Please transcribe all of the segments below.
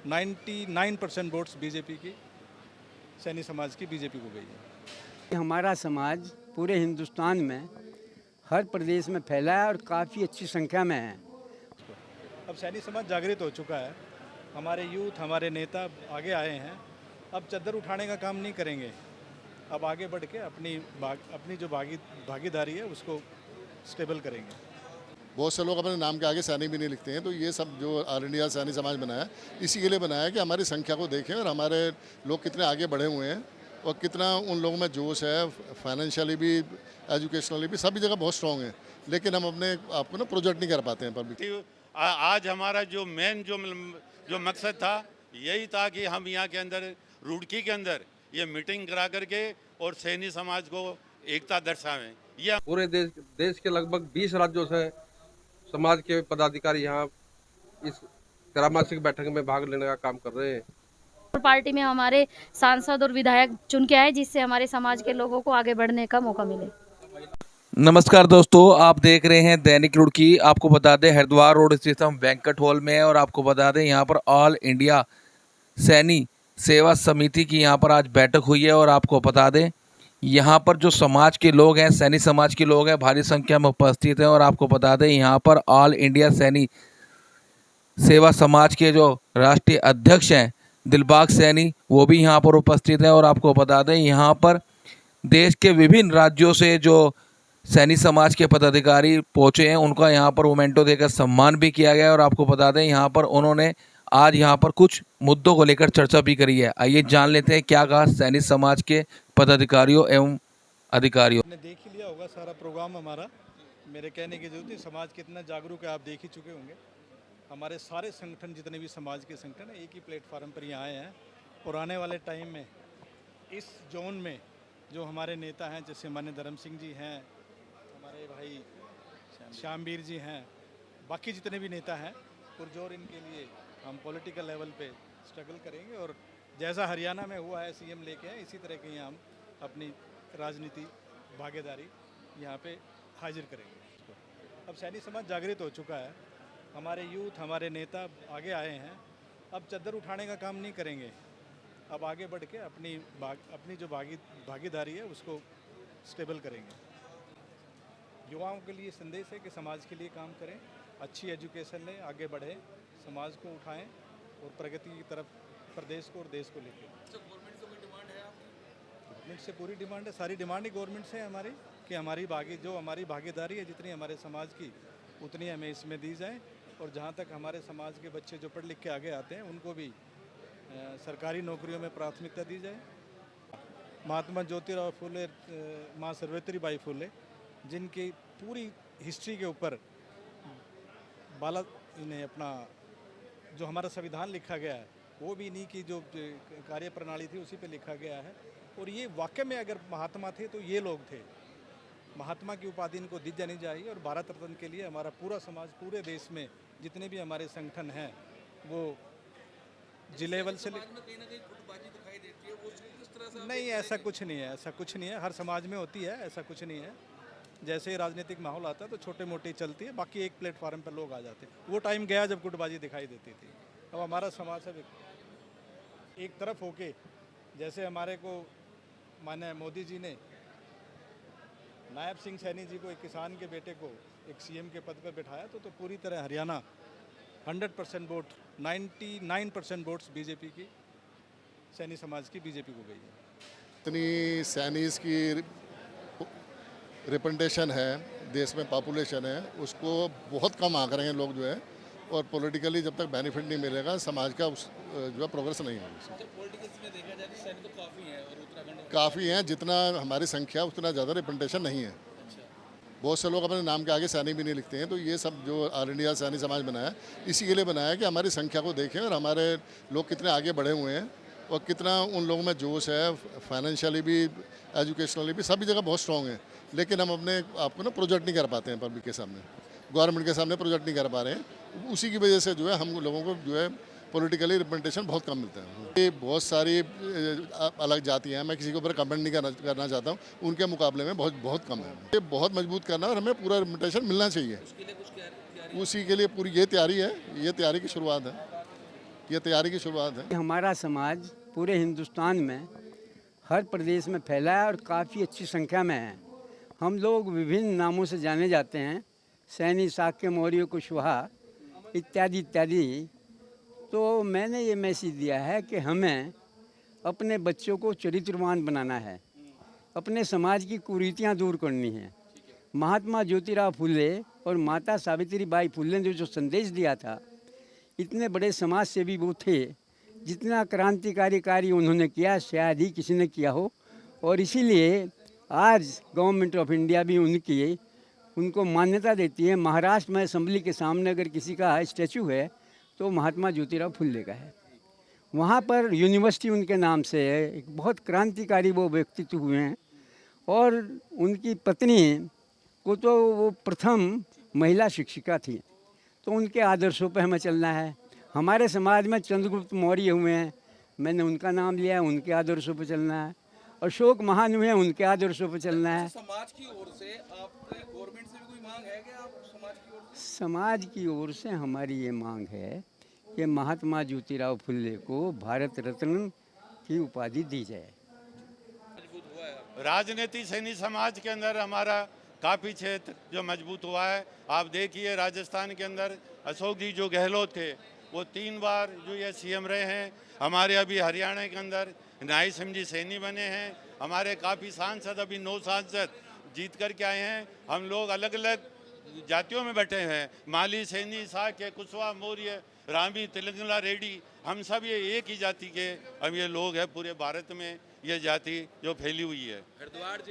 99% votes BJP की, सैनी समाज की बीजेपी को गई है। हमारा समाज पूरे हिंदुस्तान में हर प्रदेश में फैला है और काफ़ी अच्छी संख्या में है। अब सैनी समाज जागृत हो चुका है, हमारे यूथ, हमारे नेता आगे आए हैं। अब चद्दर उठाने का काम नहीं करेंगे, अब आगे बढ़ के अपनी जो भागीदारी है उसको स्टेबल करेंगे। बहुत से लोग अपने नाम के आगे सैनी भी नहीं लिखते हैं, तो ये सब जो ऑल इंडिया सैनी समाज बनाया इसी के लिए बनाया है कि हमारी संख्या को देखें और हमारे लोग कितने आगे बढ़े हुए हैं और कितना उन लोगों में जोश है, फाइनेंशियली भी, एजुकेशनली भी, सभी जगह बहुत स्ट्रॉन्ग है। लेकिन हम अपने आपको ना प्रोजेक्ट नहीं कर पाते हैं पब्लिक। आज हमारा जो मेन जो मकसद था यही था कि हम यहाँ के अंदर रुड़की के अंदर ये मीटिंग करा करके और सैनी समाज को एकता दर्शावें। ये पूरे देश के लगभग 20 राज्यों से समाज के पदाधिकारी यहाँ इस त्रैमासिक बैठक में भाग लेने का काम कर रहे हैं। पार्टी में हमारे सांसद और विधायक चुन के आए, जिससे हमारे समाज के लोगों को आगे बढ़ने का मौका मिले। नमस्कार दोस्तों, आप देख रहे हैं दैनिक रुड़की। आपको बता दें हरिद्वार रोड स्थित हम बैंक्वेट हॉल में है और आपको बता दें यहाँ पर ऑल इंडिया सैनी सेवा समिति की यहाँ पर आज बैठक हुई है। और आपको बता दें यहाँ पर जो समाज के लोग हैं, सैनी समाज के लोग हैं, भारी संख्या में उपस्थित हैं। और आपको बता दें यहाँ पर ऑल इंडिया सैनी सेवा समाज के जो राष्ट्रीय अध्यक्ष हैं दिलबाग सैनी, वो भी यहाँ पर उपस्थित हैं। और आपको बता दें यहाँ पर देश के विभिन्न राज्यों से जो सैनी समाज के पदाधिकारी पहुँचे हैं उनका यहाँ पर मोमेंटो देकर सम्मान भी किया गया। और आपको बता दें यहाँ पर उन्होंने आज यहाँ पर कुछ मुद्दों को लेकर चर्चा भी करी है। आइए जान लेते हैं क्या कहा सैनी समाज के पदाधिकारियों एवं अधिकारियों। आपने देख ही लिया होगा सारा प्रोग्राम हमारा, मेरे कहने की जरूरत नहीं, समाज कितना जागरूक है आप देख ही चुके होंगे। हमारे सारे संगठन, जितने भी समाज के संगठन हैं, एक ही प्लेटफार्म पर यहाँ आए हैं। और आने वाले टाइम में इस जोन में जो हमारे नेता हैं, जैसे मान्य धर्म सिंह जी हैं, हमारे भाई श्यामवीर जी हैं, बाकी जितने भी नेता हैं, पुरजोर इनके लिए हम पॉलिटिकल लेवल पे स्ट्रगल करेंगे। और जैसा हरियाणा में हुआ है, सीएम लेके आए, इसी तरह के यहाँ हम अपनी राजनीति भागीदारी यहाँ पे हाजिर करेंगे। अब सैनी समाज जागृत हो चुका है, हमारे यूथ, हमारे नेता आगे आए हैं। अब चद्दर उठाने का काम नहीं करेंगे, अब आगे बढ़ के अपनी जो भागीदारी है उसको स्टेबल करेंगे। युवाओं के लिए संदेश है कि समाज के लिए काम करें, अच्छी एजुकेशन लें, आगे बढ़ें, समाज को उठाएं और प्रगति की तरफ प्रदेश को और देश को लेकर। गवर्नमेंट से कोई डिमांड है आपकी? गवर्नमेंट से पूरी डिमांड है, सारी डिमांड ही गवर्नमेंट से है हमारी, कि हमारी भागीदारी है जितनी हमारे समाज की उतनी हमें इसमें दी जाए। और जहाँ तक हमारे समाज के बच्चे जो पढ़ लिख के आगे आते हैं उनको भी सरकारी नौकरियों में प्राथमिकता दी जाए। महात्मा ज्योतिराव फुले, माँ सावित्री बाई फुले, जिनकी पूरी हिस्ट्री के ऊपर इन्हें अपना जो हमारा संविधान लिखा गया है वो भी इन्हीं की जो कार्य प्रणाली थी उसी पे लिखा गया है। और ये वाकई में अगर महात्मा थे तो ये लोग थे। महात्मा की उपाधि इनको दी जानी चाहिए। और भारत रत्न के लिए हमारा पूरा समाज, पूरे देश में जितने भी हमारे संगठन हैं वो जिले लेवल से नहीं, ऐसा कुछ नहीं है, ऐसा कुछ नहीं है, हर समाज में होती है, ऐसा कुछ नहीं है। जैसे ही राजनीतिक माहौल आता है तो छोटे मोटी चलती है, बाकी एक प्लेटफार्म पर लोग आ जाते हैं। वो टाइम गया जब गुटबाजी दिखाई देती थी। अब हमारा समाज सब एक तरफ होके, जैसे हमारे को माने मोदी जी ने नायब सिंह सैनी जी को, एक किसान के बेटे को एक सीएम के पद पर बैठाया, तो पूरी तरह हरियाणा 100% वोट, 99% वोट्स बीजेपी की, सैनी समाज की बीजेपी को गई है। इतनी सैनीज की रिप्रेजेंटेशन है देश में, पॉपुलेशन है, उसको बहुत कम आंक रहे हैं लोग जो है। और पॉलिटिकली जब तक बेनिफिट नहीं मिलेगा समाज का उस जो है प्रोग्रेस नहीं होगी। पॉलिटिक्स में देखा जाए तो सैनी तो काफ़ी है और उत्तराखंड काफ़ी हैं, जितना हमारी संख्या उतना ज़्यादा रिप्रेजेंटेशन नहीं है। बहुत से लोग अपने नाम के आगे सैनी भी नहीं लिखते हैं, तो ये सब जो ऑल इंडिया सैनी समाज बनाया इसी के लिए बनाया कि हमारी संख्या को देखें और हमारे लोग कितने आगे बढ़े हुए हैं और कितना उन लोगों में जोश है, फाइनेंशियली भी, एजुकेशनली भी, सभी जगह बहुत स्ट्रॉन्ग है। लेकिन हम अपने आपको ना प्रोजेक्ट नहीं कर पाते हैं पब्लिक के सामने, गवर्नमेंट के सामने प्रोजेक्ट नहीं कर पा रहे हैं। उसी की वजह से जो है हम लोगों को जो है पॉलिटिकली रिप्रेजेंटेशन बहुत कम मिलता है। ये बहुत सारी अलग जातियाँ हैं, मैं किसी के ऊपर कमेंट नहीं करना चाहता हूँ, उनके मुकाबले में बहुत कम है। ये बहुत मजबूत करना और हमें पूरा रिप्रेजेंटेशन मिलना चाहिए। उसी के लिए पूरी ये तैयारी है, ये तैयारी की शुरुआत है ये तैयारी की शुरुआत है। हमारा समाज पूरे हिंदुस्तान में हर प्रदेश में फैला है और काफ़ी अच्छी संख्या में है। हम लोग विभिन्न नामों से जाने जाते हैं, सैनी, शाक्य, मौर्य, कुशवाहा इत्यादि इत्यादि। तो मैंने ये मैसेज दिया है कि हमें अपने बच्चों को चरित्रवान बनाना है, अपने समाज की कुरीतियाँ दूर करनी है। महात्मा ज्योतिराव फुले और माता सावित्रीबाई फुले ने जो संदेश दिया था, इतने बड़े समाज सेवी वो थे, जितना क्रांतिकारी कार्य उन्होंने किया शायद ही किसी ने किया हो। और इसीलिए आज गवर्नमेंट ऑफ इंडिया भी उनको मान्यता देती है। महाराष्ट्र में असेंबली के सामने अगर किसी का स्टैचू है तो महात्मा ज्योतिराव फुले का है। वहाँ पर यूनिवर्सिटी उनके नाम से है। एक बहुत क्रांतिकारी वो व्यक्तित्व हुए हैं। और उनकी पत्नी को तो वो प्रथम महिला शिक्षिका थी, तो उनके आदर्शों पर हमें चलना है। हमारे समाज में चंद्रगुप्त मौर्य हुए हैं, मैंने उनका नाम लिया है, उनके आदर्शों पर चलना है। अशोक महान हुए हैं, उनके आदर्शों पर चलना है। समाज की ओर से आप गवर्नमेंट से भी कोई मांग है कि आप समाज की ओर से? समाज की ओर से हमारी ये मांग है कि महात्मा ज्योतिराव फुले को भारत रत्न की उपाधि दी जाए। राजनीति सैनी समाज के अंदर हमारा काफ़ी क्षेत्र जो मजबूत हुआ है। आप देखिए राजस्थान के अंदर अशोक जी जो गहलोत थे वो 3 बार जो ये सीएम रहे हैं। हमारे अभी हरियाणा के अंदर नाई सिंह जी सैनी बने हैं। हमारे काफ़ी सांसद, अभी 9 सांसद जीत कर के आए हैं। हम लोग अलग अलग जातियों में बैठे हैं, माली, सैनी, शाक्य, कुशवाहा, मौर्य, रामी, तेलंगाना, रेड्डी, हम सब ये एक ही जाति के हम ये लोग हैं। पूरे भारत में ये जाति जो फैली हुई है। हरिद्वार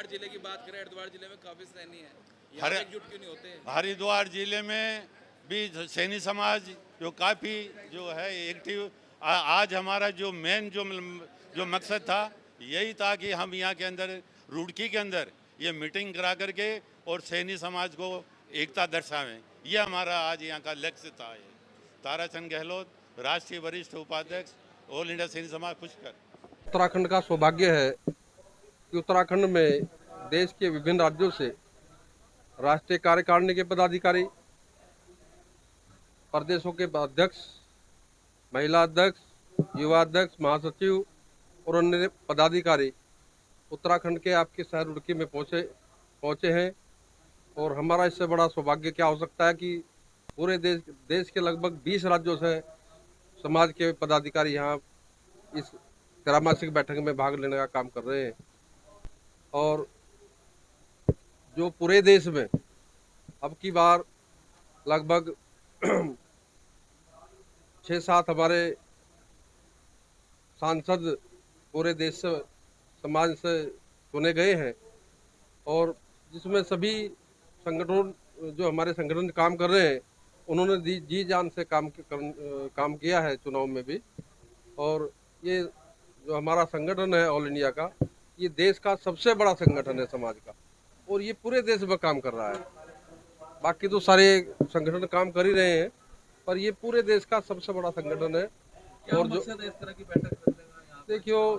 जिले की बात करें, हरिद्वार जिले में काफी सैनी है, हर- यहाँ एकजुट क्यों नहीं होते? हरिद्वार जिले में भी सैनी समाज जो काफ़ी जो है एक्टिव। आज हमारा जो मेन जो मकसद था यही था कि हम यहाँ के अंदर रुड़की के अंदर ये मीटिंग करा करके और सैनी समाज को एकता दर्शावें। ये हमारा आज यहाँ का लक्ष्य था। ताराचंद गहलोत, राष्ट्रीय वरिष्ठ उपाध्यक्ष, ऑल इंडिया सैनी समाज, पुष्कर। उत्तराखंड का सौभाग्य है कि उत्तराखंड में देश के विभिन्न राज्यों से राष्ट्रीय कार्यकारिणी के पदाधिकारी, प्रदेशों के अध्यक्ष, महिला अध्यक्ष, युवा अध्यक्ष, महासचिव और अन्य पदाधिकारी उत्तराखंड के आपके शहर रुड़की में पहुंचे हैं। और हमारा इससे बड़ा सौभाग्य क्या हो सकता है कि पूरे देश के लगभग 20 राज्यों से समाज के पदाधिकारी यहाँ इस त्रैमासिक बैठक में भाग लेने का काम कर रहे हैं। और जो पूरे देश में अब की बार लगभग 6-7 हमारे सांसद पूरे देश से समाज से चुने गए हैं। और जिसमें सभी संगठन जो हमारे संगठन काम कर रहे हैं उन्होंने जी जान से काम किया है चुनाव में भी। और ये जो हमारा संगठन है ऑल इंडिया का, ये देश का सबसे बड़ा संगठन है समाज का, और ये पूरे देश में काम कर रहा है। बाकी तो सारे संगठन काम कर ही रहे हैं, पर ये पूरे देश का सबसे बड़ा संगठन है। और जो इस तरह की बैठक करने का देखियो,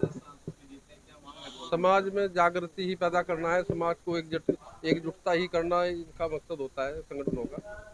समाज में जागृति ही पैदा करना है, समाज को एकजुटता ही करना इनका मकसद होता है संगठनों का।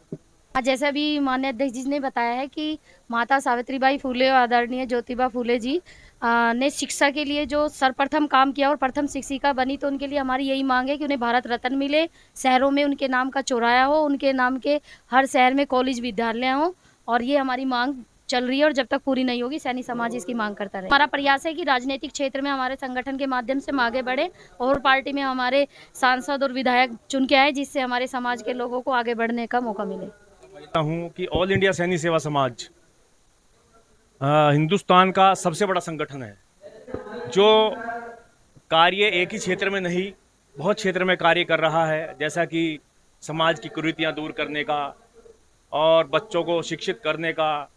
जैसा भी माननीय अध्यक्ष जी ने बताया है कि माता सावित्रीबाई फुले और आदरणीय ज्योतिबा फुले जी ने शिक्षा के लिए जो सर्वप्रथम काम किया और प्रथम शिक्षिका बनी, तो उनके लिए हमारी यही मांग है कि उन्हें भारत रत्न मिले, शहरों में उनके नाम का चौराहा हो, उनके नाम के हर शहर में कॉलेज विद्यालय हो। और ये हमारी मांग चल रही है और जब तक पूरी नहीं होगी सैनी समाज इसकी मांग करता रहे। हमारा प्रयास है कि राजनीतिक क्षेत्र में हमारे संगठन के माध्यम से हम आगे बढ़े और पार्टी में हमारे सांसद और विधायक चुन के आए, जिससे हमारे समाज के लोगों को आगे बढ़ने का मौका मिले। हूँ कि ऑल इंडिया सैनी सेवा समाज हिंदुस्तान का सबसे बड़ा संगठन है, जो कार्य एक ही क्षेत्र में नहीं बहुत क्षेत्र में कार्य कर रहा है। जैसा कि समाज की कुरीतियाँ दूर करने का और बच्चों को शिक्षित करने का,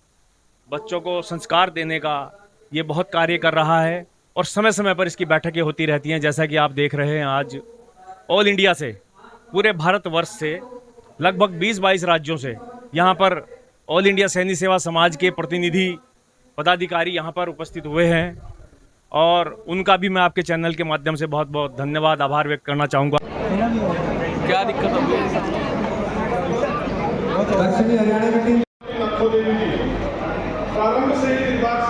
बच्चों को संस्कार देने का, ये बहुत कार्य कर रहा है। और समय समय पर इसकी बैठकें होती रहती हैं। जैसा कि आप देख रहे हैं, आज ऑल इंडिया से, पूरे भारतवर्ष से लगभग 20-22 राज्यों से यहाँ पर ऑल इंडिया सैनी सेवा समाज के प्रतिनिधि पदाधिकारी यहाँ पर उपस्थित हुए हैं। और उनका भी मैं आपके चैनल के माध्यम से बहुत बहुत धन्यवाद, आभार व्यक्त करना चाहूँगा। क्या दिक्कत होगी? से ही विभाग